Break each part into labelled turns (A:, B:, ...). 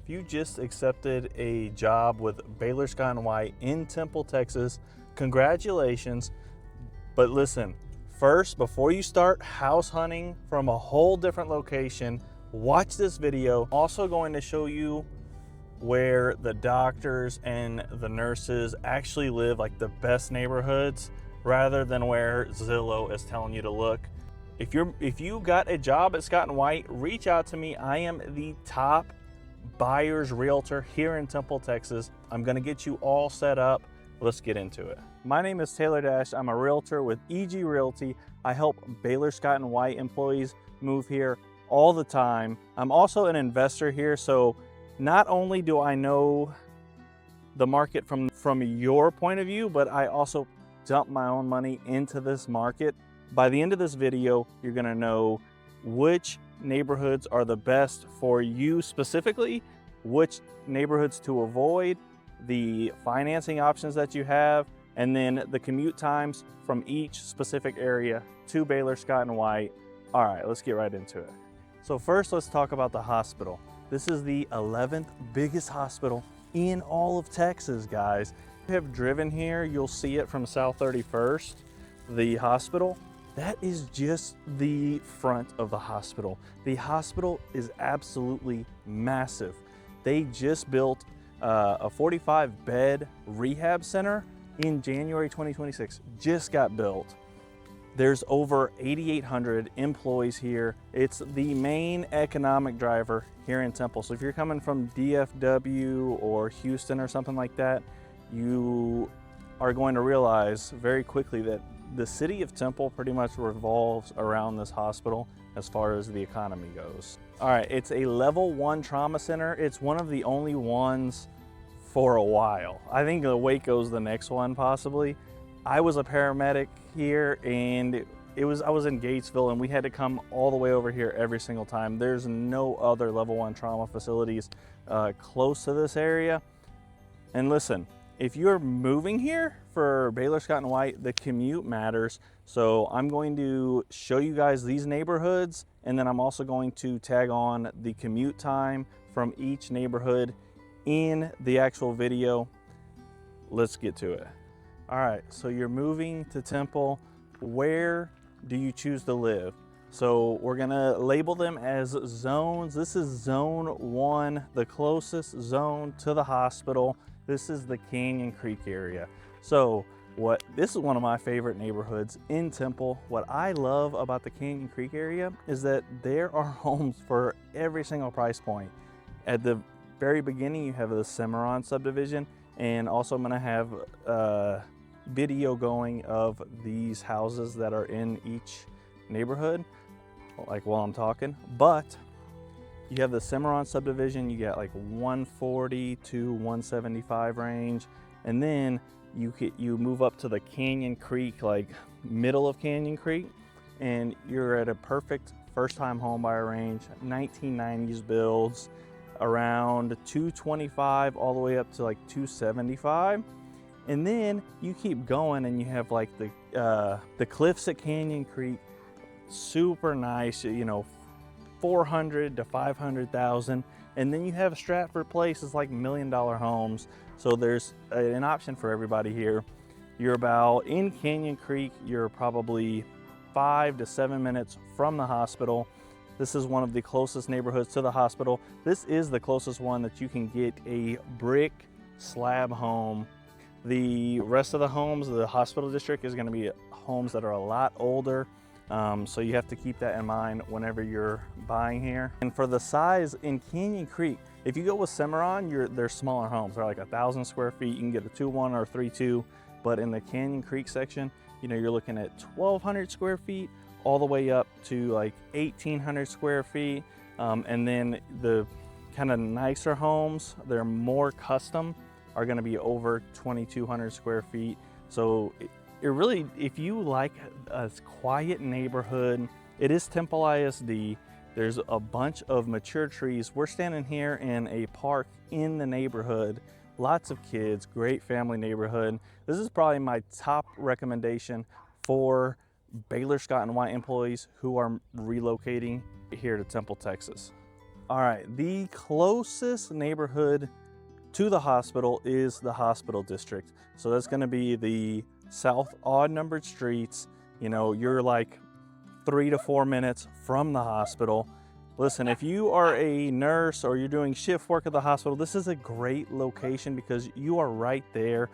A: If you just accepted a job with Baylor Scott White in Temple, Texas, congratulations. But listen, first, before you start house hunting from a whole different location, watch this video. Also going to show you where the doctors and the nurses actually live, like the best neighborhoods, rather than where Zillow is telling you to look. If you got a job at Scott & White, reach out to me. I am the top buyer's realtor here in Temple, Texas. I'm gonna get you all set up. Let's get into it. My name is Taylor Dash. I'm a realtor with EG Realty. I help Baylor Scott & White employees move here all the time. I'm also an investor here, so not only do I know the market from your point of view, but I also dump my own money into this market. By the end of this video, you're gonna know which neighborhoods are the best for you specifically, which neighborhoods to avoid, the financing options that you have, and then the commute times from each specific area to Baylor Scott & White. All right, let's get right into it. So first, let's talk about the hospital. This is the 11th biggest hospital in all of Texas, guys. If you have driven here, you'll see it from South 31st, the hospital. That is just the front of the hospital. The hospital is absolutely massive. They just built a 45-bed rehab center in January 2026, just got built. There's over 8,800 employees here. It's the main economic driver here in Temple. So if you're coming from DFW or Houston or something like that, you are going to realize very quickly that the city of Temple pretty much revolves around this hospital as far as the economy goes. All right, it's a level 1 trauma center. It's one of the only ones for a while. I think the Waco's the next one possibly. I was a paramedic here, and I was in Gatesville, and we had to come all the way over here every single time. There's no other level 1 trauma facilities close to this area. And listen, if you're moving here for Baylor Scott & White, the commute matters. So I'm going to show you guys these neighborhoods, and then I'm also going to tag on the commute time from each neighborhood in the actual video. Let's get to it. All right, so you're moving to Temple. Where do you choose to live? So we're gonna label them as zones. This is zone 1, the closest zone to the hospital. This is the Canyon Creek area. So this is one of my favorite neighborhoods in Temple. What I love about the Canyon Creek area is that there are homes for every single price point. At the very beginning, you have the Cimarron subdivision, and also I'm gonna have video going of these houses that are in each neighborhood, like while I'm talking. But you have the Cimarron subdivision, you got like 140 to 175 range, and then you move up to the Canyon Creek, like middle of Canyon Creek, and you're at a perfect first-time home buyer range, 1990s builds, around 225 all the way up to like 275. And then you keep going, and you have like the cliffs at Canyon Creek, super nice, you know, 400 to 500,000. And then you have Stratford Place, it's like $1 million homes. So there's an option for everybody here. You're about, in Canyon Creek, you're probably 5 to 7 minutes from the hospital. This is one of the closest neighborhoods to the hospital. This is the closest one that you can get a brick slab home. The rest of the homes, the hospital district, is going to be homes that are a lot older. So you have to keep that in mind whenever you're buying here. And for the size in Canyon Creek, if you go with Cimarron, they're smaller homes. They're like 1,000 square feet. You can get a 2-1 or 3-2. But in the Canyon Creek section, you know, you're looking at 1,200 square feet all the way up to like 1,800 square feet. And then the kind of nicer homes, they're more custom, are going to be over 2,200 square feet. So it really, if you like a quiet neighborhood, it is Temple ISD. There's a bunch of mature trees. We're standing here in a park in the neighborhood. Lots of kids, great family neighborhood. This is probably my top recommendation for Baylor Scott & White employees who are relocating here to Temple, Texas. All right, the closest neighborhood to the hospital is the hospital district. So that's gonna be the south odd numbered streets. You know, you're like 3 to 4 minutes from the hospital. Listen, if you are a nurse or you're doing shift work at the hospital, this is a great location because you are right there.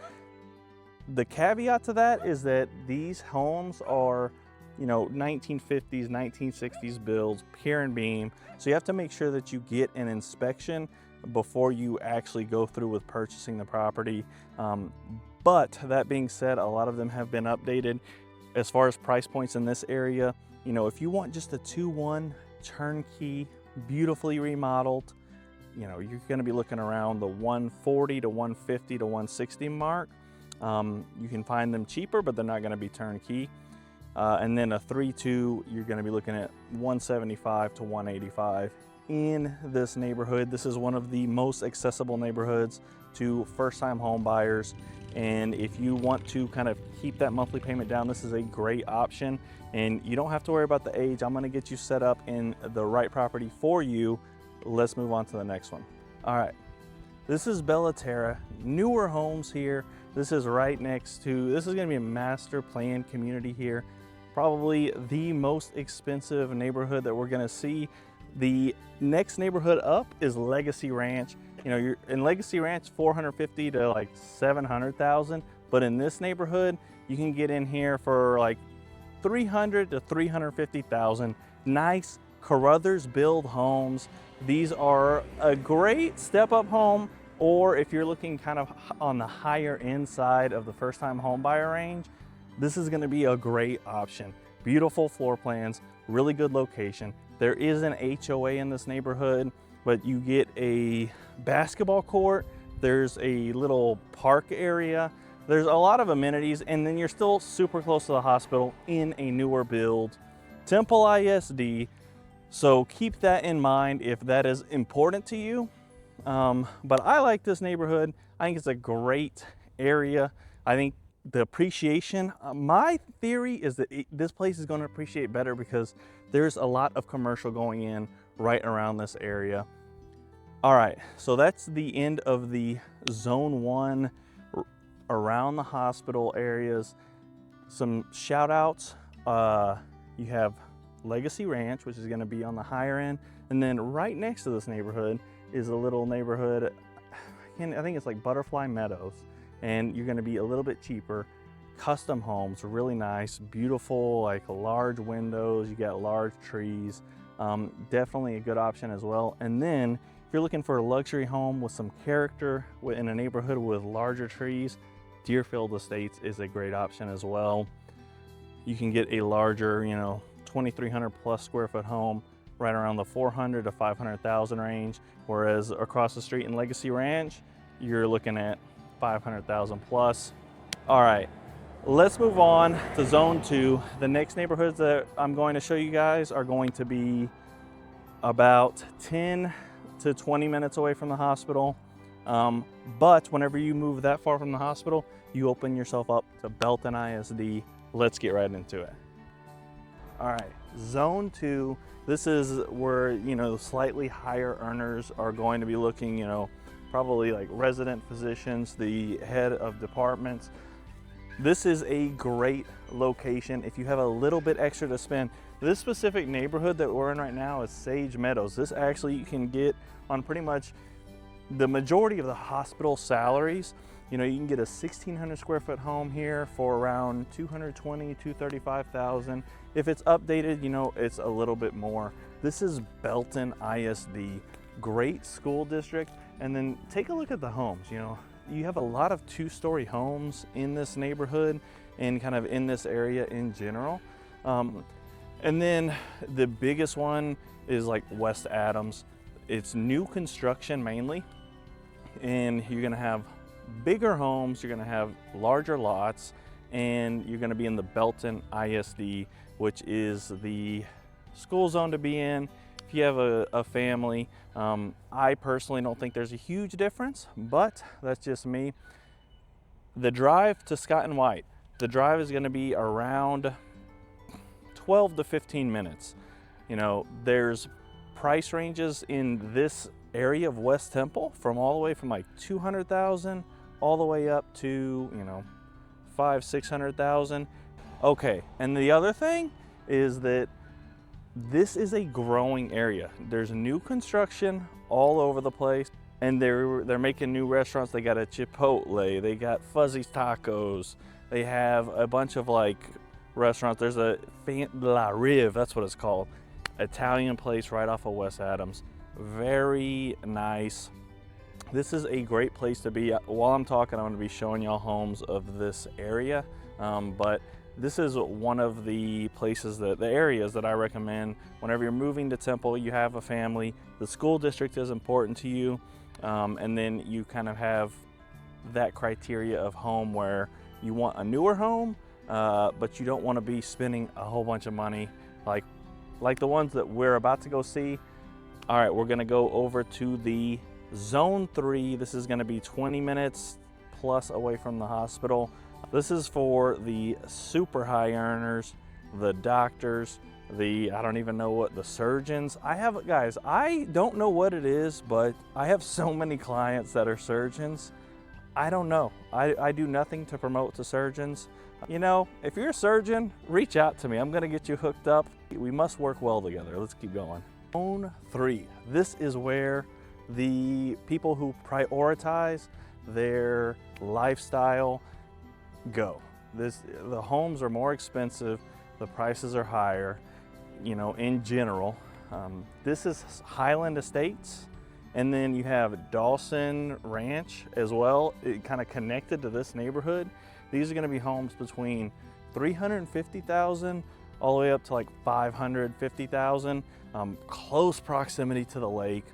A: The caveat to that is that these homes are, you know, 1950s, 1960s builds, pier and beam. So you have to make sure that you get an inspection before you actually go through with purchasing the property. But that being said, a lot of them have been updated. As far as price points in this area, you know, if you want just a 2-1 turnkey, beautifully remodeled, you know, you're going to be looking around the 140 to 150 to 160 mark. You can find them cheaper, but they're not going to be turnkey. And then a 3-2, you're going to be looking at 175 to 185 in this neighborhood. This is one of the most accessible neighborhoods to first-time home buyers. And if you want to kind of keep that monthly payment down, this is a great option. And you don't have to worry about the age. I'm going to get you set up in the right property for you. Let's move on to the next one. All right, this is Terra, newer homes here. This is right next to, this is going to be a master plan community here. Probably the most expensive neighborhood that we're going to see. The next neighborhood up is Legacy Ranch. You know, you're in Legacy Ranch, 450 to like 700,000, but in this neighborhood, you can get in here for like 300 to 350,000. Nice Carruthers build homes. These are a great step-up home, or if you're looking kind of on the higher end side of the first-time home buyer range, this is going to be a great option. Beautiful floor plans, really good location. There is an HOA in this neighborhood, but you get a basketball court, there's a little park area, there's a lot of amenities, and then you're still super close to the hospital in a newer build. Temple ISD, so keep that in mind if that is important to you. But I like this neighborhood. I think it's a great area. I think the appreciation, my theory is that this place is going to appreciate better because there's a lot of commercial going in right around this area. All right, so that's the end of the zone 1 around the hospital areas. Some shout outs, you have Legacy Ranch, which is going to be on the higher end, and then right next to this neighborhood is a little neighborhood, I think it's like Butterfly Meadows, and you're going to be a little bit cheaper. Custom homes, really nice, beautiful, like large windows, you got large trees. Definitely a good option as well. And then if you're looking for a luxury home with some character in a neighborhood with larger trees, Deerfield Estates is a great option as well. You can get a larger, you know, 2,300 plus square foot home right around the 400 to 500,000 range, whereas across the street in Legacy Ranch, you're looking at 500,000 plus. All right, let's move on to zone 2. The next neighborhoods that I'm going to show you guys are going to be about 10 to 20 minutes away from the hospital. But whenever you move that far from the hospital, you open yourself up to Belton ISD. Let's get right into it. All right, zone 2, this is where, you know, slightly higher earners are going to be looking, you know, probably like resident physicians, the head of departments. This is a great location if you have a little bit extra to spend. This specific neighborhood that we're in right now is Sage Meadows. This actually you can get on pretty much the majority of the hospital salaries. You know, you can get a 1,600 square foot home here for around 220, 235,000. If it's updated, you know, it's a little bit more. This is Belton ISD, great school district. And then take a look at the homes. You know, you have a lot of 2-story homes in this neighborhood and kind of in this area in general. And then the biggest one is like West Adams. It's new construction mainly, and you're gonna have bigger homes, you're gonna have larger lots, and you're gonna be in the Belton ISD, which is the school zone to be in. If you have a family, I personally don't think there's a huge difference, but that's just me. The drive to Scott and White, the drive is gonna be around 12 to 15 minutes. You know, there's price ranges in this area of West Temple from all the way from like 200,000 all the way up to, you know, 500,000-600,000. Okay, and the other thing is that this is a growing area. There's new construction all over the place, and they're making new restaurants. They got a Chipotle, they got Fuzzy's Tacos, they have a bunch of like restaurants. There's a La Rive, that's what it's called, Italian place right off of West Adams. Very nice. This is a great place to be. While I'm talking, I'm going to be showing y'all homes of this area, but this is one of the places, the areas that I recommend whenever you're moving to Temple. You have a family, the school district is important to you, and then you kind of have that criteria of home where you want a newer home, but you don't want to be spending a whole bunch of money like the ones that we're about to go see. All right, we're going to go over to the Zone 3. This is going to be 20 minutes plus away from the hospital. This is for the super high earners, the doctors, I don't even know what, the surgeons. Guys, I don't know what it is, but I have so many clients that are surgeons. I don't know. I do nothing to promote to surgeons. You know, if you're a surgeon, reach out to me. I'm going to get you hooked up. We must work well together. Let's keep going. Zone 3. This is where the people who prioritize their lifestyle go. The homes are more expensive, the prices are higher, you know, in general. This is Highland Estates, and then you have Dawson Ranch as well, kind of connected to this neighborhood. These are going to be homes between 350,000 all the way up to like 550,000. Close proximity to the lake.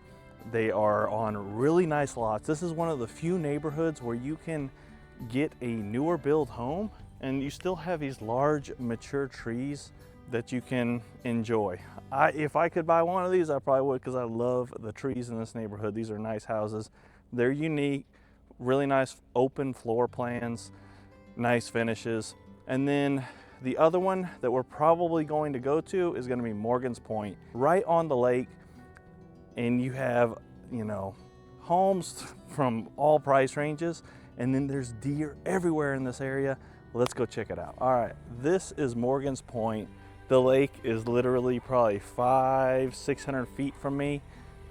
A: They are on really nice lots. This is one of the few neighborhoods where you can get a newer build home and you still have these large mature trees that you can enjoy. If I could buy one of these, I probably would, because I love the trees in this neighborhood. These are nice houses. They're unique, really nice open floor plans, nice finishes. And then the other one that we're probably going to go to is going to be Morgan's Point, right on the lake. And you have, you know, homes from all price ranges, and then there's deer everywhere in this area. Let's go check it out. All right, this is Morgan's Point. The lake is literally probably 500-600 feet from me.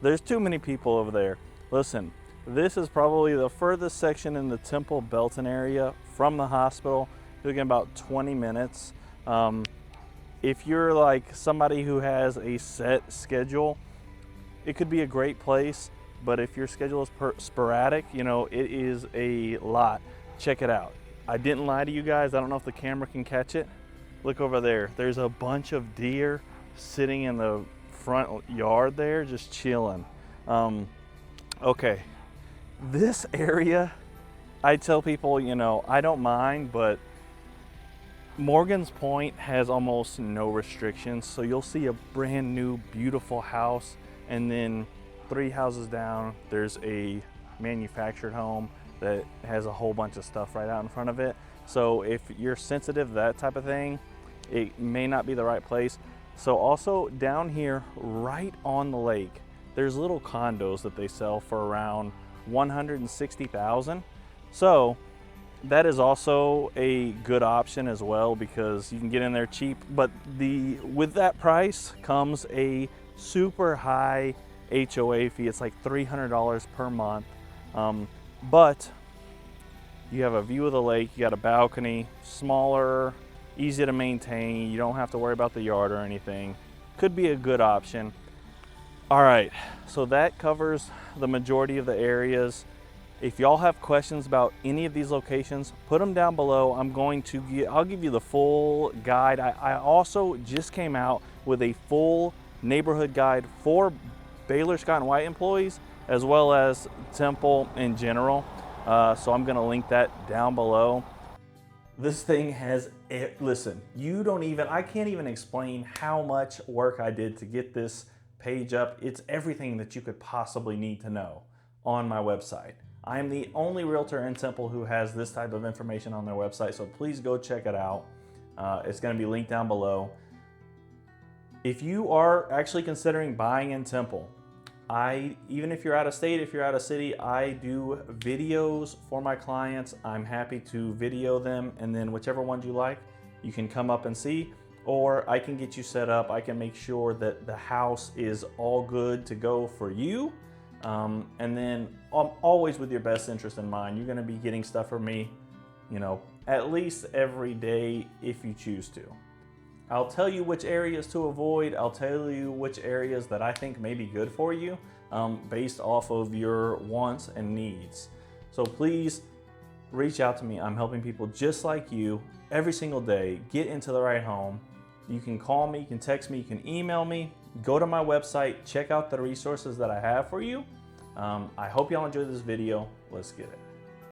A: There's too many people over there. Listen, this is probably the furthest section in the Temple Belton area from the hospital. You're looking about 20 minutes. If you're like somebody who has a set schedule, it could be a great place, but if your schedule is sporadic, you know, it is a lot. Check it out. I didn't lie to you guys. I don't know if the camera can catch it. Look over there. There's a bunch of deer sitting in the front yard there, just chilling. Okay, this area, I tell people, you know, I don't mind, but Morgan's Point has almost no restrictions. So you'll see a brand new, beautiful house, and then 3 houses down, there's a manufactured home that has a whole bunch of stuff right out in front of it. So if you're sensitive to that type of thing, it may not be the right place. So also down here, right on the lake, there's little condos that they sell for around 160,000. So that is also a good option as well, because you can get in there cheap. But with that price comes a super high HOA fee. It's like $300 per month. But you have a view of the lake, you got a balcony, smaller, easy to maintain. You don't have to worry about the yard or anything. Could be a good option. All right, so that covers the majority of the areas. If y'all have questions about any of these locations, put them down below. I'll give you the full guide. I also just came out with a full neighborhood guide for Baylor Scott White employees, as well as Temple in general. So I'm gonna link that down below. This thing has, listen, I can't even explain how much work I did to get this page up. It's everything that you could possibly need to know on my website. I am the only realtor in Temple who has this type of information on their website, so please go check it out. It's gonna be linked down below. If you are actually considering buying in Temple, even if you're out of state, if you're out of city, I do videos for my clients. I'm happy to video them, and then whichever ones you like, you can come up and see, or I can get you set up. I can make sure that the house is all good to go for you. And then always with your best interest in mind. You're gonna be getting stuff from me, at least every day if you choose to. I'll tell you which areas to avoid. I'll tell you which areas that I think may be good for you based off of your wants and needs. So please reach out to me. I'm helping people just like you every single day get into the right home. You can call me, you can text me, you can email me, go to my website, check out the resources that I have for you. I hope y'all enjoyed this video. Let's get it.